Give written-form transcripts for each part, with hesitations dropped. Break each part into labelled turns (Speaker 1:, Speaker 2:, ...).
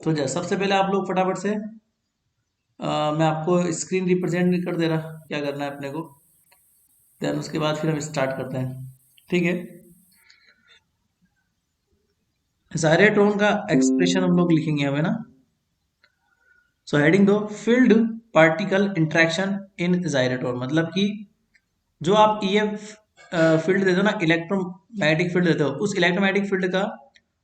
Speaker 1: तो सबसे पहले आप लोग फटाफट से मैं आपको स्क्रीन रिप्रेजेंट कर दे रहा क्या करना है अपने को, देन उसके बाद फिर हम स्टार्ट करते हैं। ठीक है, जायरेट्रॉन का एक्सप्रेशन हम लोग लिखेंगे हमें ना। सो हेडिंग दो, फील्ड पार्टिकल इंट्रैक्शन इन जायरेट्रॉन, मतलब कि जो आप ईएफ फील्ड देते हो ना, इलेक्ट्रोमैग्नेटिक फील्ड देते हो, उस इलेक्ट्रोमैग्नेटिक फील्ड का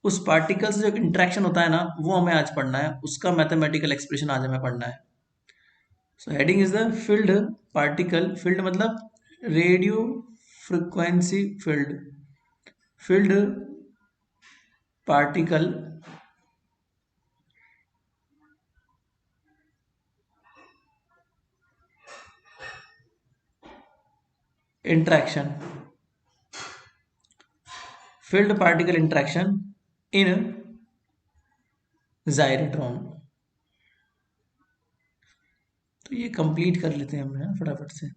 Speaker 1: उस पार्टिकल से जो इंट्रैक्शन होता है ना, वो हमें आज पढ़ना है, उसका मैथमेटिकल एक्सप्रेशन आज हमें पढ़ना है। So heading is the field particle, field मतलब radio frequency field, field particle interaction, field particle interaction in gyrotron. तो ये कंप्लीट कर लेते हैं हम ना फटाफट से।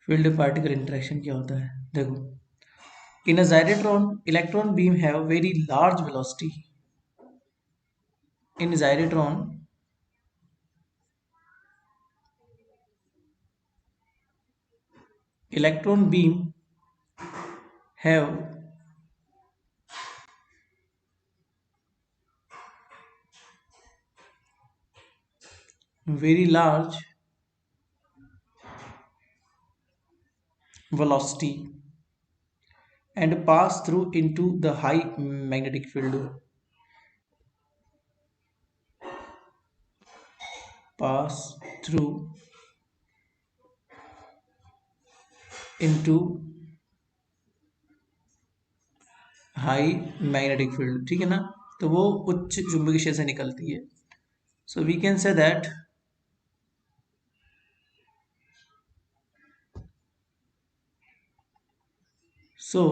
Speaker 1: फील्ड पार्टिकल इंट्रैक्शन क्या होता है, देखो, in a gyrotron electron beam have very large velocity. In gyrotron electron beam have very large velocity and pass through into the high magnetic field, pass through into high magnetic field, ठीक है ना। तो वो उच्च चुंबकीय क्षेत्र से निकलती है। So we can say that so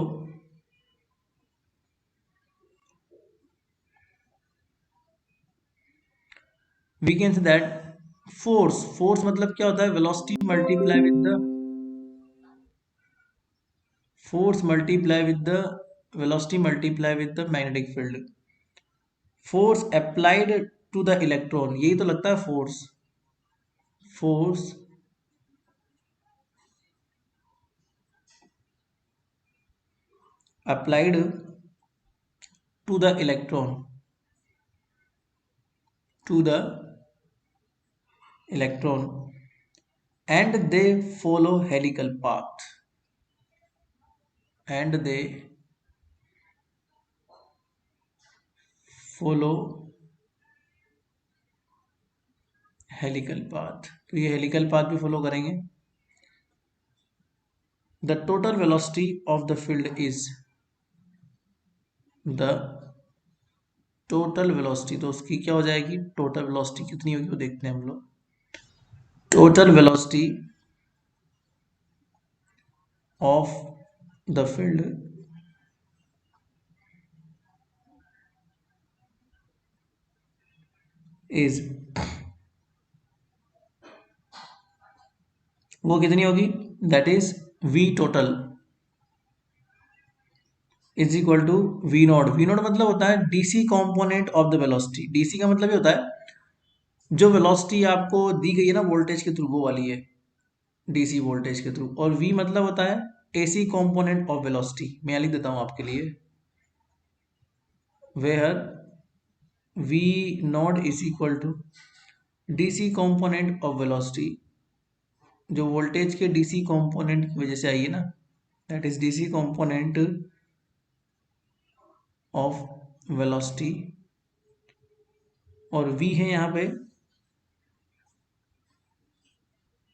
Speaker 1: we can say that force मतलब क्या होता है, velocity multiply with the force multiply with the velocity multiply with the magnetic field, force applied to the electron, यही तो लगता है force, force applied to the electron, to the electron and they follow helical path, and they follow helical path, तो ये helical path भी follow करेंगे। the total velocity of the field is the total velocity, तो उसकी क्या हो जाएगी, total velocity कितनी होगी वो देखते हैं हम लोग। Total velocity of the field is, वो कितनी होगी, that is v total is equal to V naught. V naught मतलब होता है DC component of the velocity. DC का मतलब ये होता है जो वेलोसिटी आपको दी गई है ना वोल्टेज के थ्रू, वो वाली है डीसी वोल्टेज के थ्रू। और v मतलब होता है एसी कंपोनेंट ऑफ वेलोसिटी। मैं लिख देता हूं आपके लिए, where v naught is equal to DC component of velocity, जो वोल्टेज के डीसी कंपोनेंट की वजह से आई है ना, that is DC component of velocity, और v है यहाँ पे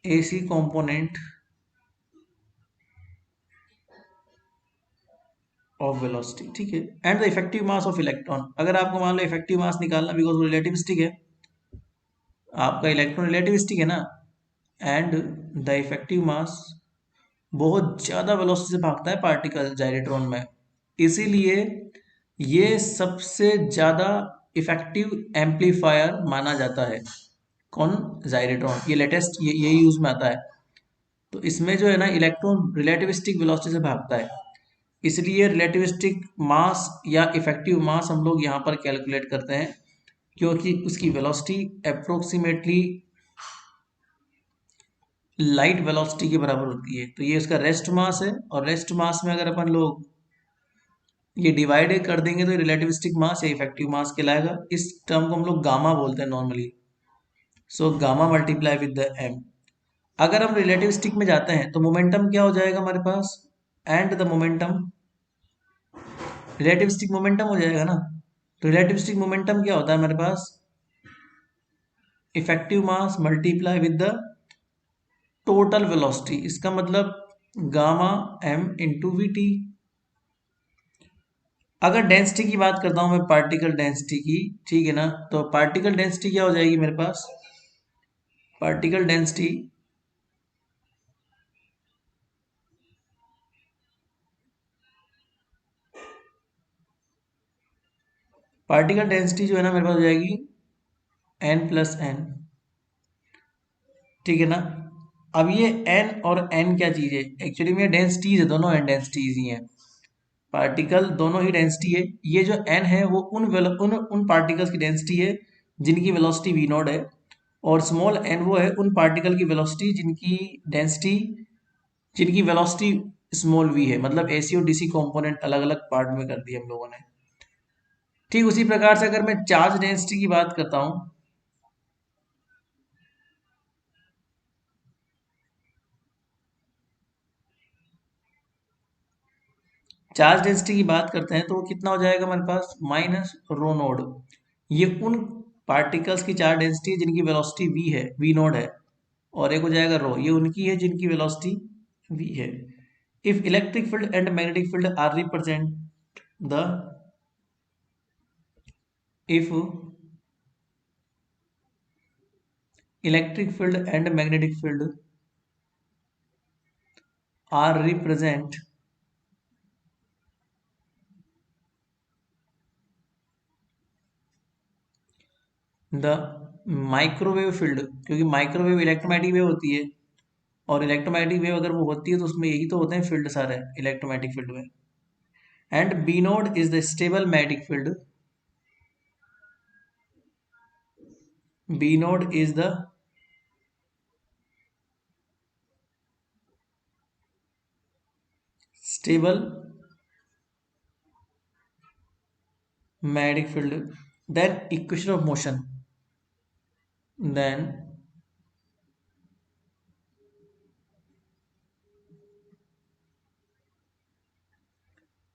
Speaker 1: एसी कंपोनेंट ऑफ वेलोसिटी, ठीक है। And the effective mass of electron, अगर आपको मान लो इफेक्टिव मास निकालना, बिकॉज वो रिलेटिविस्टिक है, आपका इलेक्ट्रॉन रिलेटिविस्टिक है ना, एंड द इफेक्टिव मास बहुत ज्यादा वेलोसिटी से भागता है पार्टिकल जायरेट्रॉन में, इसीलिए ये सबसे ज्यादा इफेक्टिव एम्पलीफायर माना जाता है। कौन, जायरेट्रॉन, ये लेटेस्ट ये यूज में आता है। तो इसमें जो है ना इलेक्ट्रॉन रिलेटिविस्टिक वेलोसिटी से भागता है, इसलिए रिलेटिविस्टिक मास या इफेक्टिव मास हम लोग यहाँ पर कैलकुलेट करते हैं क्योंकि उसकी वेलोसिटी अप्रोक्सीमेटली लाइट वेलोसिटी के बराबर होती है। तो ये उसका रेस्ट मास है, और रेस्ट मास में अगर अपन लोग ये डिवाइड कर देंगे तो रिलेटिविस्टिक मास या इफेक्टिव मास कहलाएगा। इस टर्म को हम लोग गामा बोलते हैं normally. So gamma multiply with the M. अगर हम रिलेटिविस्टिक में जाते हैं तो मोमेंटम क्या हो जाएगा हमारे पास, and the momentum relativistic momentum हो जाएगा ना। तो रिलेटिविस्टिक मोमेंटम क्या होता है हमारे पास, effective mass multiply with the total velocity. इसका मतलब gamma m into v t. अगर डेंसिटी की बात करता हूं मैं, पार्टिकल डेंसिटी की, ठीक है ना, तो पार्टिकल डेंसिटी क्या हो जाएगी मेरे पास, पार्टिकल डेंसिटी पार्टिकल डेंसिटी जो है ना मेरे पास हो जाएगी n प्लस एन, ठीक है ना। अब ये n और n क्या चीज है, एक्चुअली में डेंसिटीज है, दोनों n डेंसिटीज ही हैं। पार्टिकल दोनों ही डेंसिटी है। ये जो n है वो उन पार्टिकल्स की डेंसिटी है जिनकी वेलोसिटी v नॉट है, और स्मॉल n वो है उन पार्टिकल की वेलोसिटी जिनकी वेलोसिटी स्मॉल v है। मतलब एसी और डीसी कंपोनेंट अलग अलग पार्ट में कर दिए हम लोगों ने। ठीक उसी प्रकार से अगर मैं चार्ज डेंसिटी की बात करता हूं, चार्ज डेंसिटी की बात करते हैं तो वो कितना हो जाएगा हमारे पास, माइनस रो नोड। ये उन पार्टिकल्स की चार्ज डेंसिटी है जिनकी वेलोसिटी v है, v नोड है, और एक हो जाएगा रो, ये उनकी है जिनकी वेलोसिटी v है। If electric field and magnetic field are represent the if electric field and magnetic field are represent the microwave field, क्योंकि माइक्रोवेव इलेक्ट्रोमैग्नेटिक वेव होती है, और इलेक्ट्रोमैग्नेटिक वेव अगर वो होती है तो उसमें यही तो होते हैं फील्ड सारे इलेक्ट्रोमैग्नेटिक फील्ड में। And B naught is the stable magnetic field, B naught is the stable magnetic field. Then equation of motion, then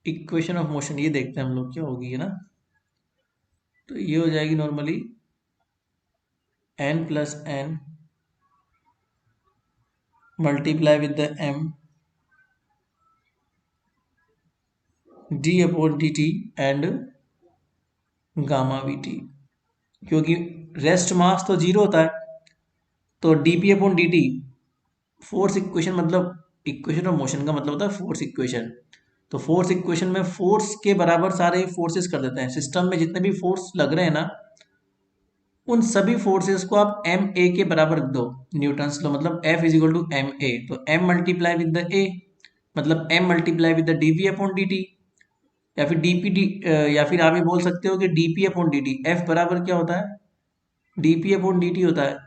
Speaker 1: equation of motion ये देखते हैं हम लोग क्या होगी, है ना। तो ये हो जाएगी normally n plus N multiply with the m d upon dt and gamma we T. क्योंकि रेस्ट मास तो जीरो होता है, तो dp upon dt force equation, मतलब इक्वेशन ऑफ मोशन का मतलब होता है फोर्स इक्वेशन। तो फोर्स इक्वेशन में फोर्स के बराबर सारे फोर्सेस कर देते हैं। सिस्टम में जितने भी फोर्स लग रहे हैं ना, उन सभी फोर्सेस को आप एम ए के बराबर रख दो, न्यूटन्स लो, मतलब F is equal to M A. तो m multiply with the a, मतलब m multiply with the dv upon dt, या फिर या फिर आप ये बोल सकते हो कि dp अपॉन dt। F बराबर क्या होता है, dp अपॉन dt होता है।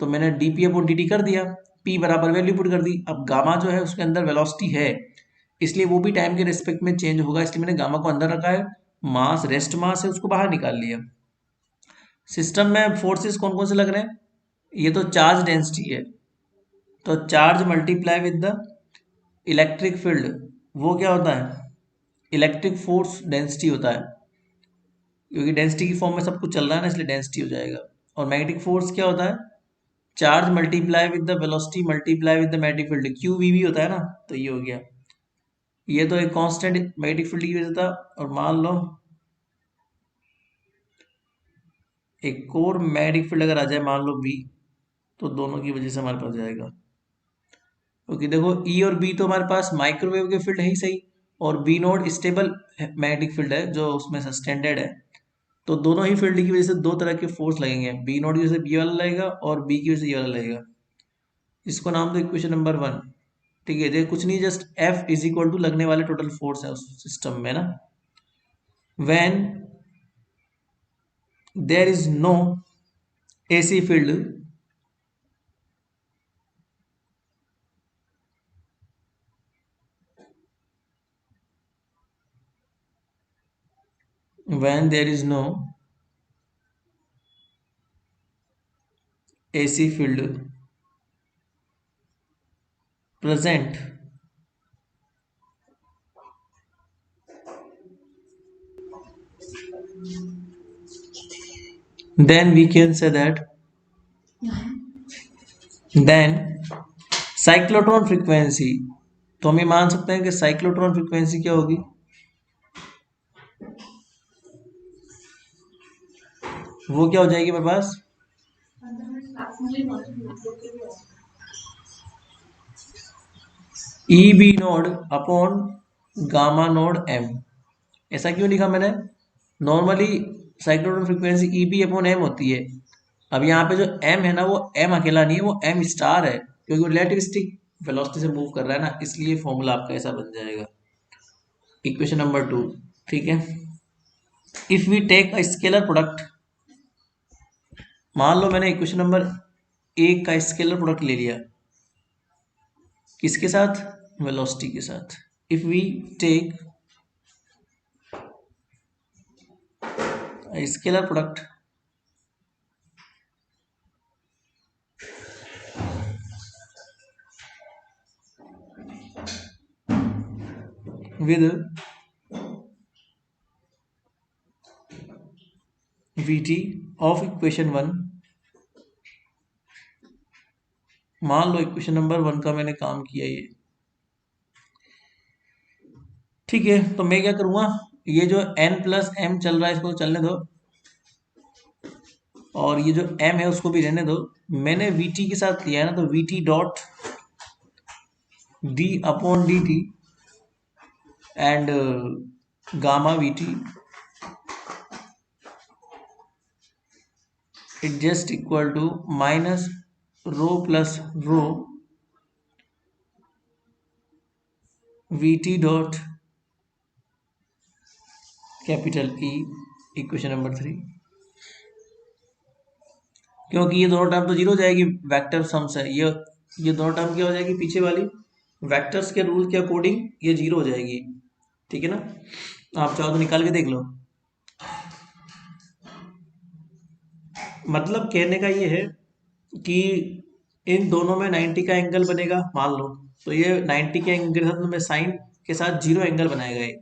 Speaker 1: तो मैंने dp अपॉन dt कर दिया, p बराबर वैल्यू पुट कर दी। अब गामा जो है उसके अंदर वेलोसिटी है, इसलिए वो भी टाइम के रिस्पेक्ट में चेंज होगा, इसलिए मैंने गामा को अंदर रखा है। मास रेस्ट मास है उसको बाहर निकाल लिया। सिस्टम में फोर्सेस कौन कौन से लग रहे हैं, ये तो चार्ज डेंसिटी है, तो charge multiply with the electric field, वो क्या होता है, इलेक्ट्रिक फोर्स डेंसिटी होता है। क्योंकि डेंसिटी की फॉर्म में सब कुछ चल रहा है ना, इसलिए डेंसिटी हो जाएगा। और मैग्नेटिक फोर्स क्या होता है, charge multiply with the velocity multiply with the magnetic field, Q V भी होता है ना। तो ये हो गया, ये तो एक कांस्टेंट मैग्नेटिक फील्ड की वजह था। और मान लो एक और मैग्नेटिक फील्ड अगर आ जाए, मान लो बी, तो दोनों की वजह से हमारे पास जाएगा। क्योंकि देखो ई और बी तो हमारे पास माइक्रोवेव के फील्ड है ही सही, और B naught stable magnetic field है जो उसमें सस्टेंडेड है। तो दोनों ही फील्ड की वजह से दो तरह के फोर्स लगेंगे, बी नोड की वजह से बी वाला लगेगा और बी की वजह से ये वाला लगेगा। इसको नाम दो इक्वेशन नंबर 1। ठीक है, ये कुछ नहीं, just F is equal to लगने वाले टोटल फोर्स है उस सिस्टम में ना। When there is no AC field when there is no AC field present, then we can say that then cyclotron frequency, तो हम ये मान सकते हैं कि साइक्लोट्रॉन फ्रीक्वेंसी क्या होगी, वो क्या हो जाएगी मेरे पास, e B naught upon gamma naught m. ऐसा क्यों लिखा मैंने, normally cyclotron frequency e B upon m होती है। अब यहाँ पे जो एम है ना, वो एम अकेला नहीं है, वो एम स्टार है, क्योंकि वो रिलेटिविस्टिक वेलोसिटी से मूव कर रहा है ना, इसलिए फॉर्मूला आपका ऐसा बन जाएगा। इक्वेशन नंबर 2, ठीक है। If we take a scalar product, मान लो मैंने इक्वेशन नंबर 1 का स्केलर प्रोडक्ट ले लिया, किसके साथ, वेलोसिटी के साथ। If we take scalar product with Vt of equation 1, मान लो इक्वेशन नंबर 1 का मैंने काम किया ये, ठीक है। तो मैं क्या करूँगा, ये जो n प्लस एम चल रहा है इसको चलने दो, और ये जो m है उसको भी रहने दो। मैंने Vt के साथ लिया है ना, तो Vt dot d upon D T and gamma Vt it just equal to minus rho plus rho Vt dot capital E, equation number 3। क्योंकि ये दोनों टर्म तो जीरो हो जाएगी, वेक्टर सम से ये दोनों टर्म क्या हो जाएगी, पीछे वाली वेक्टर्स के रूल के अकॉर्डिंग ये जीरो हो जाएगी, ठीक है ना। आप चाहो तो निकाल के देख लो। मतलब कहने का ये है कि इन दोनों में 90 का एंगल बनेगा मान लो, तो ये 90 के एंगल के साथ में साइन के साथ जीरो एंगल बनाएगा ये।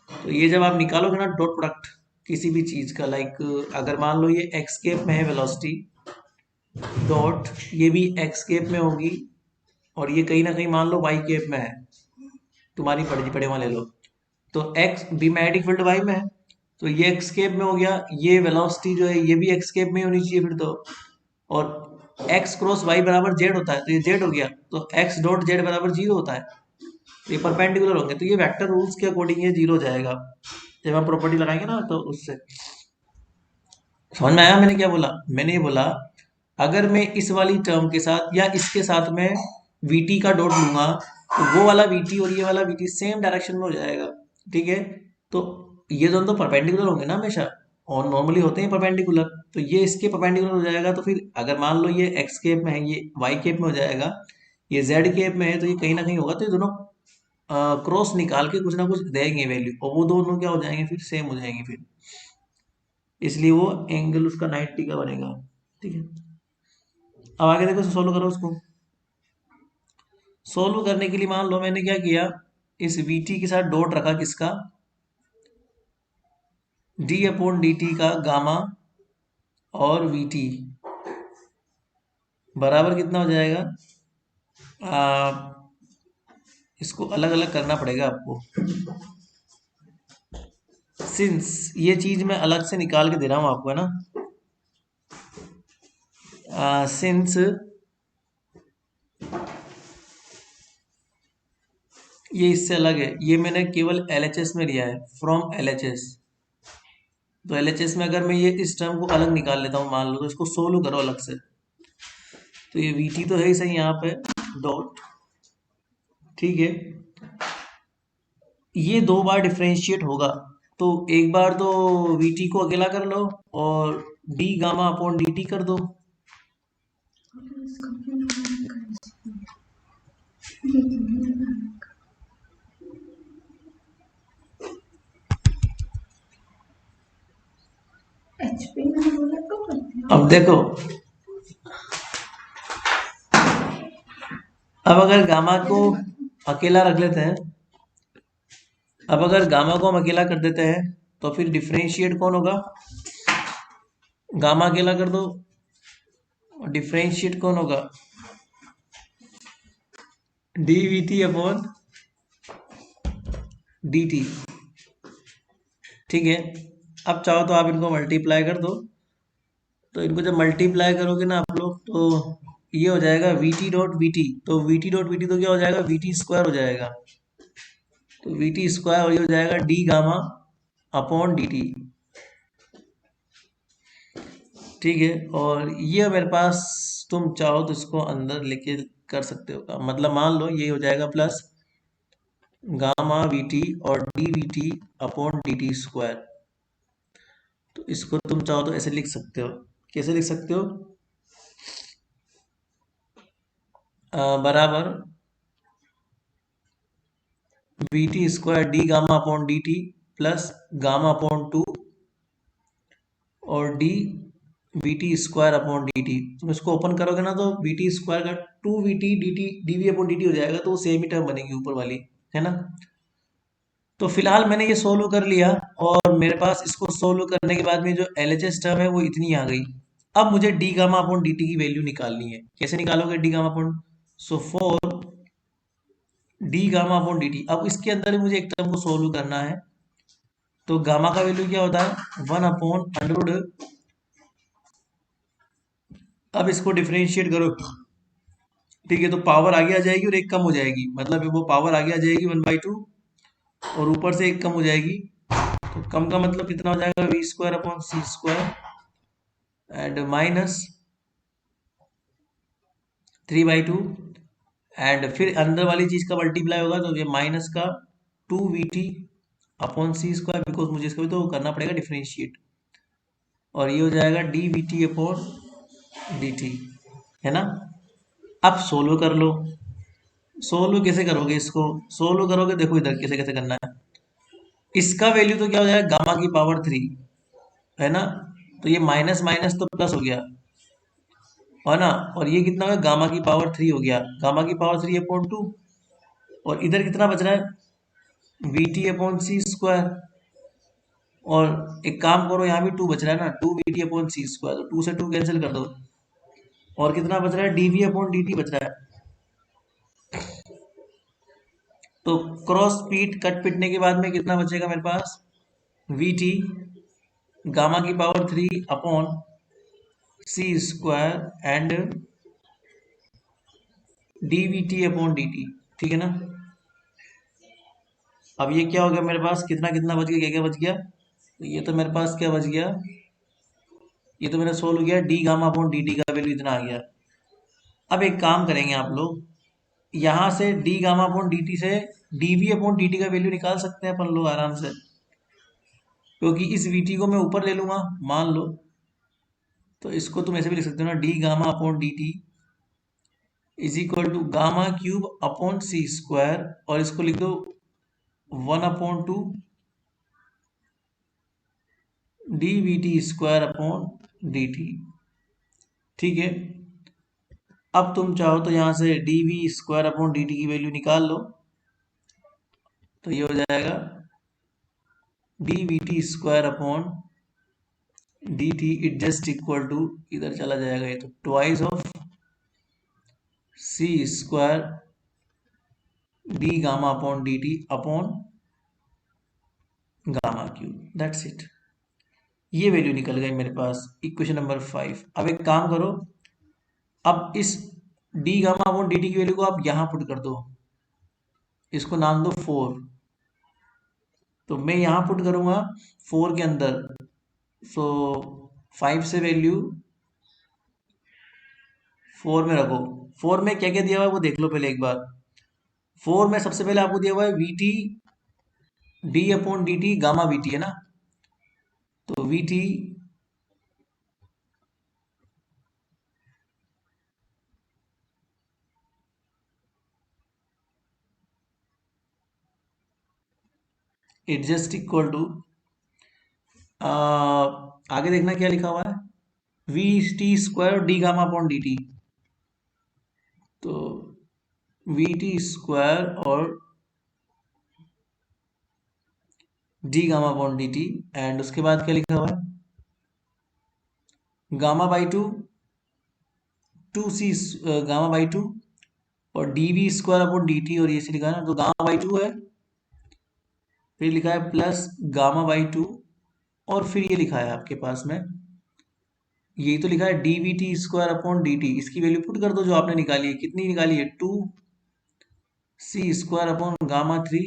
Speaker 1: तो ये जब आप निकालोगे ना डॉट प्रोडक्ट किसी भी चीज का, लाइक अगर मान लो ये एक्स केप में है वेलोसिटी डॉट, ये भी एक्स केप में होगी, और ये कहीं ना कहीं मान लो वाई केप में है, तुम्हारी पढ़ी पढ़े वहां ले लो। तो X B magnetic field Y में है, तो ये एक्स केप में हो गया, ये वेलोसिटी जो है ये भी एक्स केप में होनी चाहिए फिर तो, और एक्स क्रॉस वाई बराबर जेड होता है, तो ये जेड हो गया, तो एक्स डॉट जेड बराबर जीरो होता है, तो ये परपेंडिकुलर होंगे, तो ये वेक्टर रूल्स के अकॉर्डिंग ये जीरो हो जाएगा जब हम प्रॉपर्टी लगाएंगे ना, तो उससे समझ में आया मैंने क्या बोला। मैंने ये बोला अगर मैं इस वाली टर्म के साथ या इसके साथ में वीटी का डॉट लूंगा, तो वो वाला वीटी और ये वाला वीटी सेम डायरेक्शन में हो जाएगा, ठीक है। तो ये दोनों तो परपेंडिकुलर होंगे ना हमेशा, और नॉर्मली होते हैं परपेंडिकुलर, तो ये इसके परपेंडिकुलर हो जाएगा, तो फिर अगर मान लो ये एक्स केप में है, ये वाई केप में हो जाएगा, ये जेड केप में है, तो ये कहीं ना कहीं होगा, तो ये दोनों क्रॉस निकाल के कुछ ना कुछ देंगे वैल्यू, और वो दोनों क्या हो जाएंगे फिर, सेम हो जाएंगे फिर, इसलिए वो एंगल उसका 90 का बनेगा, ठीक है। अब आगे देखो, सोल्व करो उसको। सोल्व करने के लिए मान लो मैंने क्या किया, इस Vt के साथ डॉट रखा किसका, d अपॉन डी टी का गामा, और Vt बराबर कितना हो जाएगा, इसको अलग अलग करना पड़ेगा आपको, सिंस ये चीज मैं अलग से निकाल के दे रहा हूं आपको, है ना। सिंस ये इससे अलग है, ये मैंने केवल LHS में लिया है, फ्रॉम LHS। तो LHS में अगर मैं ये इस टर्म को अलग निकाल लेता हूँ मान लो, तो इसको सोल्व करो अलग से, तो ये Vt तो है ही सही यहाँ पे डॉट, ठीक है। ये दो बार डिफ्रेंशिएट होगा, तो एक बार तो वी टी को अकेला कर लो और d gamma upon D T कर दो। अब देखो, अब अगर गामा को अकेला रख लेते हैं, अब अगर गामा को हम अकेला कर देते हैं तो फिर डिफरेंशिएट कौन होगा? गामा अकेला कर दो, डिफरेंशिएट कौन होगा? D V T upon D T. ठीक है, अब चाहो तो आप इनको मल्टीप्लाई कर दो। तो इनको जब मल्टीप्लाई करोगे ना आप लोग, तो ये हो जाएगा we T dot v t. तो v T dot v t तो क्या हो जाएगा? वी टी स्क्वायर हो जाएगा। तो वी टी स्क्वायर और ये हो जाएगा D gamma upon D T. ठीक है, और ये मेरे पास, तुम चाहो तो इसको अंदर लेके कर सकते हो। मतलब मान लो ये हो जाएगा प्लस गामा वी टी और d V T upon D T square. तो इसको तुम चाहो तो ऐसे लिख सकते हो। कैसे लिख सकते हो? बराबर we T square d gamma upon D T plus gamma upon 2 और d V T square upon D T. तुम इसको ओपन करोगे ना तो वी टी स्क्वायर का 2 V T D T D we upon D T हो जाएगा। तो वो सेम ही टर्म बनेगी ऊपर वाली, है ना। तो फिलहाल मैंने ये सोल्व कर लिया और मेरे पास इसको सोल्व करने के बाद में जो एलएचएस टर्म है वो इतनी आ गई। अब मुझे D gamma upon D T की वैल्यू निकालनी है। कैसे निकालोगे D gamma upon? So four D gamma upon D T. अब इसके अंदर मुझे एक टर्म को सोल्व करना है। तो गामा का वैल्यू क्या होता है? 1/√। अब इसको डिफरेंशिएट करो, ठीक है, तो पावर आगे आ जाएगी और एक कम हो जाएगी। मतलब वो पावर आगे आ जाएगी 1/2 और ऊपर से एक कम हो जाएगी। तो कम का मतलब कितना हो जाएगा? V square upon C square and minus 3/2। एंड फिर अंदर वाली चीज का मल्टीप्लाई होगा तो ये माइनस का 2 V T upon C square, because मुझे इसका भी तो करना पड़ेगा डिफरेंशिएट। और ये हो जाएगा D V T upon D T, है ना। अब सोल्व कर लो। सोल्व कैसे करोगे? इसको सोल्व करोगे, देखो इधर कैसे कैसे करना है। इसका वैल्यू तो क्या हो जाएगा? गामा की पावर 3, है ना। तो ये माइनस माइनस तो प्लस हो गया, है ना। और ये कितना हो गया? गामा की पावर 3 हो गया। गामा की पावर 3 अपॉन 2। और इधर कितना बच रहा है? वी टी अपॉन सी स्क्वायर। और एक काम करो, यहाँ भी 2 बच रहा है ना, 2 वी टी अपॉन सी स्क्वायर। तो 2 से 2 कैंसिल कर दो और कितना बच रहा है? D we upon D T बच रहा है। तो क्रॉस पीट कट पिटने के बाद में कितना बचेगा मेरे पास? वी टी गामा की power 3 upon C square and D V T upon D T. ठीक है ना। अब ये क्या हो गया मेरे पास? कितना कितना बच गया? क्या क्या बच गया? तो ये तो मेरे पास क्या बच गया? ये तो मैंने सोल्व किया, D gamma upon D t का वैल्यू इतना आ गया। अब एक काम करेंगे आप लोग, यहाँ से d gamma upon D t से D we upon D t का वैल्यू निकाल सकते हैं अपन लोग आराम से, क्योंकि इस वी टी को मैं ऊपर ले लूंगा मान लो। तो इसको तुम ऐसे भी लिख सकते हो ना, D gamma upon D T is equal to gamma cube upon C square, और इसको लिख दो 1/2 D V T square upon D T. ठीक है, अब तुम चाहो तो यहाँ से D we square upon D T की वैल्यू निकाल लो। तो ये हो जाएगा D V T square upon D T it just equal to, इधर चला जाएगा ये, तो twice of C square d gamma upon D T upon gamma cube. That's it. ये वैल्यू निकल गई मेरे पास, इक्वेशन नंबर 5। अब एक काम करो, अब इस D gamma upon D T की वैल्यू को आप यहां पुट कर दो, इसको नाम दो 4। तो मैं यहां पुट करूंगा 4 के अंदर। सो 5 से वैल्यू 4 में रखो। 4 में क्या क्या दिया हुआ है वो देख लो पहले एक बार। 4 में सबसे पहले आपको दिया हुआ है v T D upon D t gamma we t है ना, तो v t it just equal to, आगे देखना क्या लिखा हुआ है, v T square d gamma upon D t, तो वी टी स्क्वायर और d gamma upon D T, and उसके बाद क्या लिखा हुआ है, gamma by two, two c gamma by two, और d we square upon D t, और ये से लिखा है ना, तो गामा बाई टू है, फिर लिखा है प्लस गामा बाई टू, और फिर ये लिखा है आपके पास में, यही तो लिखा है D V T square upon D T, इसकी वैल्यू पुट कर दो जो आपने निकाली है, कितनी निकाली है, two C square upon gamma three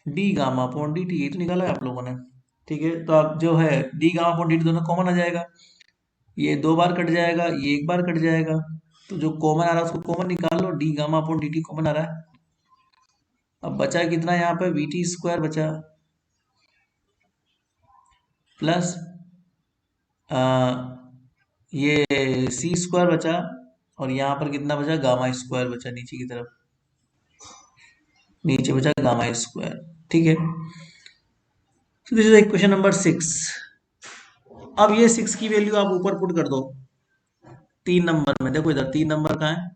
Speaker 1: D gamma upon D T, ये तो निकाला है आप लोगों ने। ठीक है, तो आप जो है D gamma upon D T दोनों कॉमन आ जाएगा, ये दो बार कट जाएगा, ये एक बार कट जाएगा, तो जो कॉमन आ रहा है उसको कॉमन निकाल लो, d gamma upon D t common आ रहा है। अब बचा कितना यहाँ पे, वी टी स्क्वायर बचा, प्लस ये सी स्क्वायर बचा, और यहाँ पर कितना बचा, गामा स्क्वायर बचा नीचे की तरफ, नीचे बचा गामा स्क्वायर। ठीक है, तो दिस इज इक्वेशन नंबर 6। अब ये 6 की वैल्यू आप ऊपर पुट कर दो 3 नंबर में, देखो इधर 3 नंबर कहाँ है,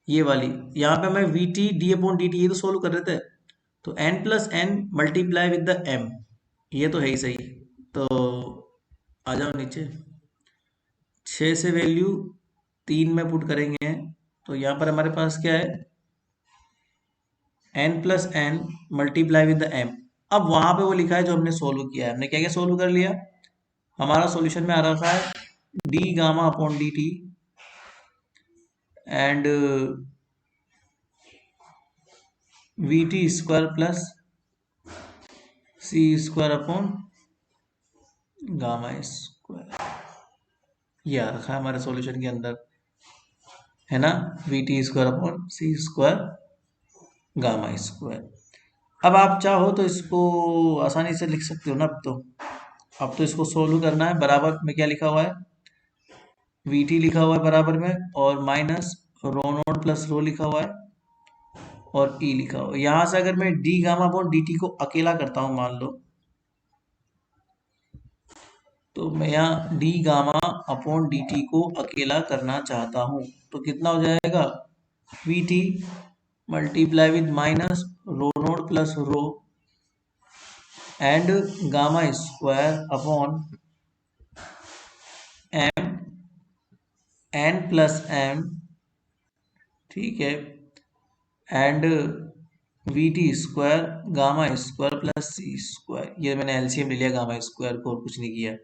Speaker 1: ये वाली, यहाँ पे मैं V T D upon D T ये तो सोल्व कर रहे थे, तो N plus N multiply with the M, ये तो है ही सही, तो आ जाओ नीचे, 6 से वैल्यू 3 में पुट करेंगे, तो यहाँ पर हमारे पास क्या है, N plus N multiply with the M. अब वहां पे वो लिखा है जो हमने सोल्व किया है, हमने क्या क्या सोल्व कर लिया, हमारा सॉल्यूशन में आ रखा है D gamma upon D T and V T square plus C square upon gamma square, ये आ रखा है हमारे सॉल्यूशन के अंदर, है ना, we T square upon C square gamma square. अब आप चाहो तो इसको आसानी से लिख सकते हो ना, अब तो इसको सोल्व करना है, बराबर में क्या लिखा हुआ है, वी टी लिखा हुआ है बराबर में, और माइनस रो नोट प्लस रो लिखा हुआ है, और ई लिखा हुआ है। यहां से अगर मैं D gamma upon D T को अकेला करता हूं मान लो, तो मैं यहाँ D gamma upon D T को अकेला करना चाहता हूं, तो कितना हो जाएगा, we T multiply with minus rho naught plus rho and gamma square upon M N plus M, ठीक है, and V T square gamma square plus C square, ये मैंने एलसीएम ले लिया गामा स्क्वायर को और कुछ नहीं किया।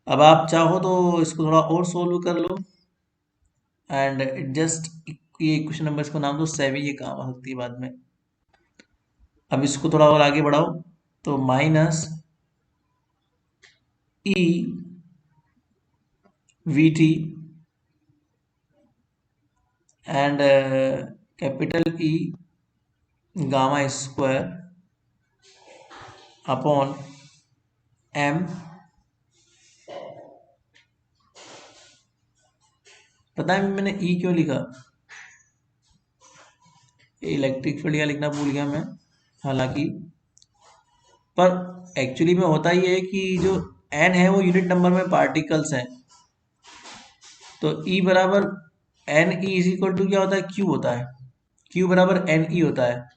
Speaker 1: अब आप चाहो तो इसको थोड़ा और सोल्व कर लो, एंड जस्ट ये क्वेश्चन नंबर इसको नाम दो 7, ये काम आ सकती है बाद में। अब इसको थोड़ा और आगे बढ़ाओ, तो minus E V T and capital E gamma square upon M, पता है मैंने ई क्यों लिखा, इलेक्ट्रिक फील्ड या लिखना भूल गया मैं, हालांकि पर एक्चुअली में होता ही है कि जो एन है वो यूनिट नंबर में पार्टिकल्स हैं, तो ई बराबर N E is equal to क्या होता है, क्यू होता है, क्यू बराबर एन ई होता है,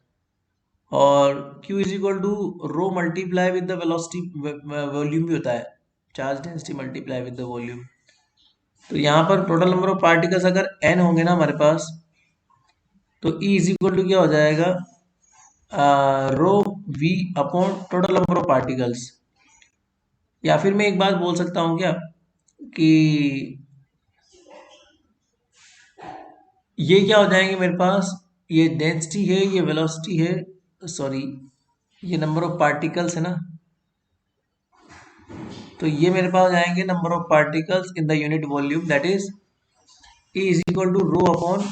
Speaker 1: और Q is equal to rho multiply with the velocity volume भी होता है, charge density multiply with the volume. तो यहाँ पर टोटल नंबर ऑफ पार्टिकल्स अगर एन होंगे ना हमारे पास, तो ई इज इक्वल टू क्या हो जाएगा, rho v upon total number of particles. या फिर मैं एक बात बोल सकता हूँ क्या, कि ये क्या हो जाएंगे मेरे पास, ये डेंसिटी है, ये वेलोसिटी है, सॉरी ये नंबर ऑफ पार्टिकल्स है ना, तो ये मेरे पास आएंगे number of particles in the unit volume, that is E is equal to rho upon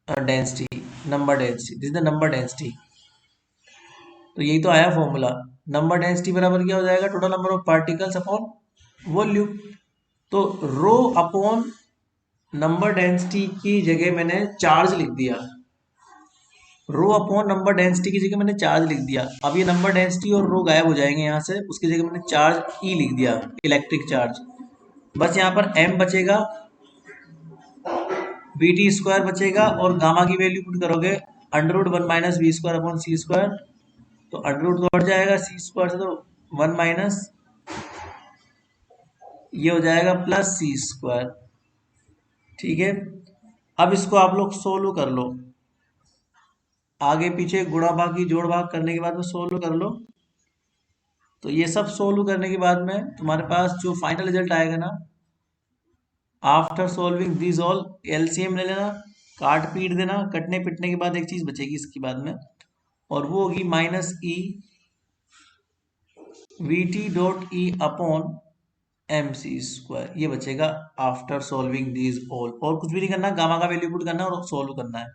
Speaker 1: density, number density, this is the number density. तो यही तो आया फॉर्मूला। नंबर डेंसिटी बराबर क्या हो जाएगा, total number of particles upon volume. तो rho upon number density की जगह मैंने चार्ज लिख दिया, रो अपॉन नंबर डेंसिटी की जगह मैंने चार्ज लिख दिया। अब ये नंबर डेंसिटी और रो गायब हो जाएंगे यहाँ से, उसकी जगह मैंने चार्ज ई लिख दिया, इलेक्ट्रिक चार्ज। बस यहाँ पर एम बचेगा, बी टी स्क्वायर बचेगा, और गामा की वैल्यू पुट करोगे under root one minus b square upon सी स्क्वायर, तो अंडर रूट तो हट जाएगा सी स्क्वायर से, तो वन माइनस ये हो जाएगा प्लस सी स्क्वायर। ठीक है, अब इसको आप लोग सोल्व कर लो, आगे पीछे गुणा भाग की जोड़ भाग करने के बाद में सोल्व कर लो। तो ये सब सोल्व करने के बाद में तुम्हारे पास जो फाइनल रिजल्ट आएगा ना, after solving this all, LCM ले लेना, काट पीट देना, कटने पिटने के बाद एक चीज बचेगी इसके बाद में, और वो होगी minus E V T dot E upon M C square, ये बचेगा आफ्टर सोल्विंग दीज ऑल। और कुछ भी नहीं करना, गामा का वैल्यू पुट करना है और सोल्व करना है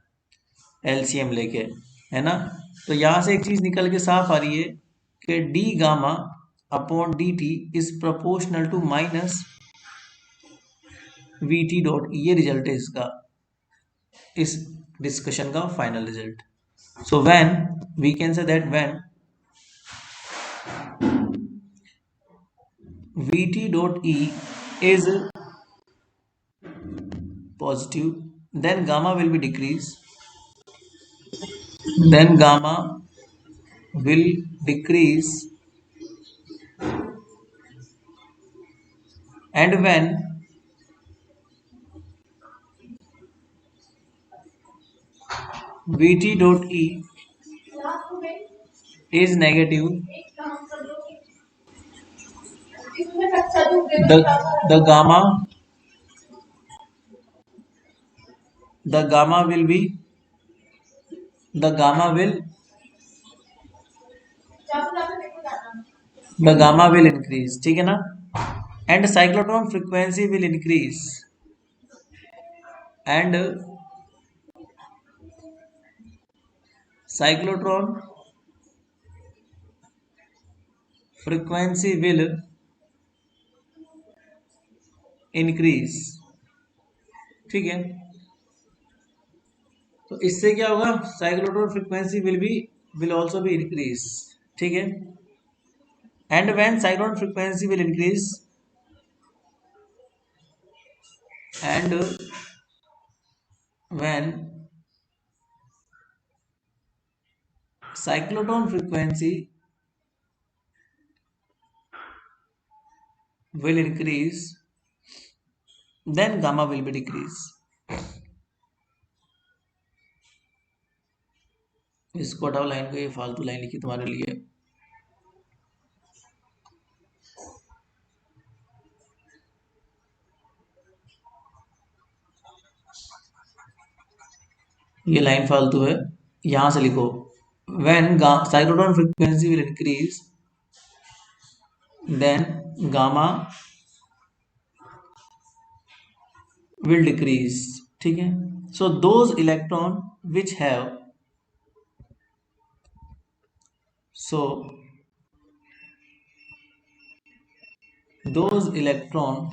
Speaker 1: एलसीएम लेके, है ना। तो यहां से एक चीज निकल के साफ आ रही है कि D gamma upon D T is proportional to minus V T dot, ये रिजल्ट है इसका, इस डिस्कशन का final result. So when we can say that when vt dot e is positive, then gamma will be decrease, then gamma will decrease, and when vt dot e is negative, the gamma the gamma will be the gamma will the gamma will increase, ठीक है ना, and cyclotron frequency will increase, and cyclotron frequency will increase, ठीक है। तो इससे क्या होगा, cyclotron frequency will also be increase, ठीक है। And when cyclotron frequency will increase, and when cyclotron frequency will increase, then gamma will be decrease। इसको हटाओ लाइन को, ये फालतू लाइन लिखी तुम्हारे लिए। ये लाइन फालतू है, यहां से लिखो when cyclotron frequency will increase, then gamma will decrease, ठीक है। so those electron which have so those electron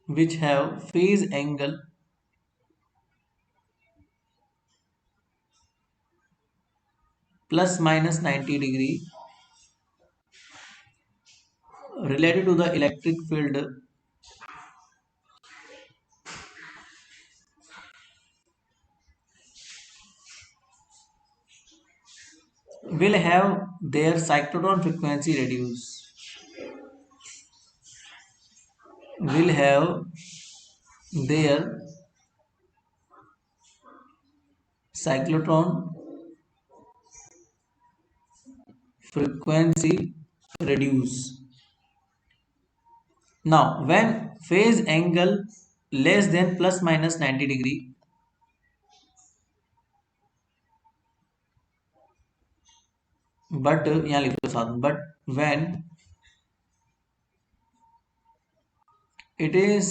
Speaker 1: which have phase angle plus minus 90 degree related to the electric field will have their cyclotron frequency reduce, will have their cyclotron frequency reduce। Now when phase angle less than plus minus 90 degree, but यहाँ लिख लो साथ में, but when it is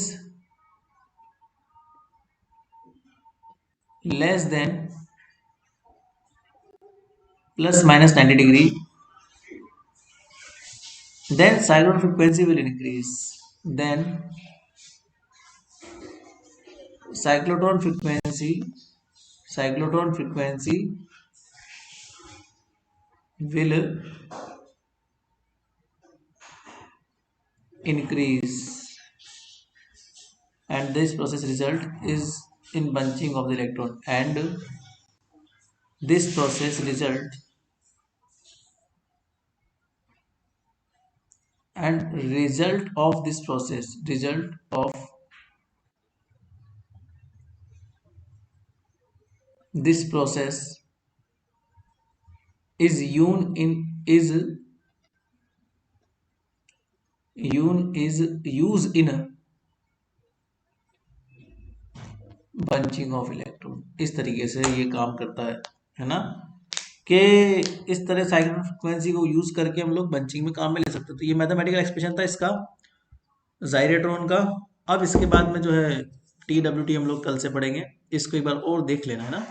Speaker 1: less than plus minus 90 degree, then cyclotron frequency will increase. Then cyclotron frequency cyclotron frequency will increase, and this process result is in bunching of the electron, and this process result of this process is used in bunching of electron. इस तरीके से ये काम करता है ना, कि इस तरह साइक्लोट्रॉन फ्रिक्वेंसी को यूज करके हम लोग बंचिंग में काम में ले सकते हैं। तो ये मैथमेटिकल एक्सप्रेशन था इसका जाइरेट्रॉन का। अब इसके बाद में जो है TWT हम लोग कल से पढ़ेंगे, इसको एक बार और देख लेना है ना।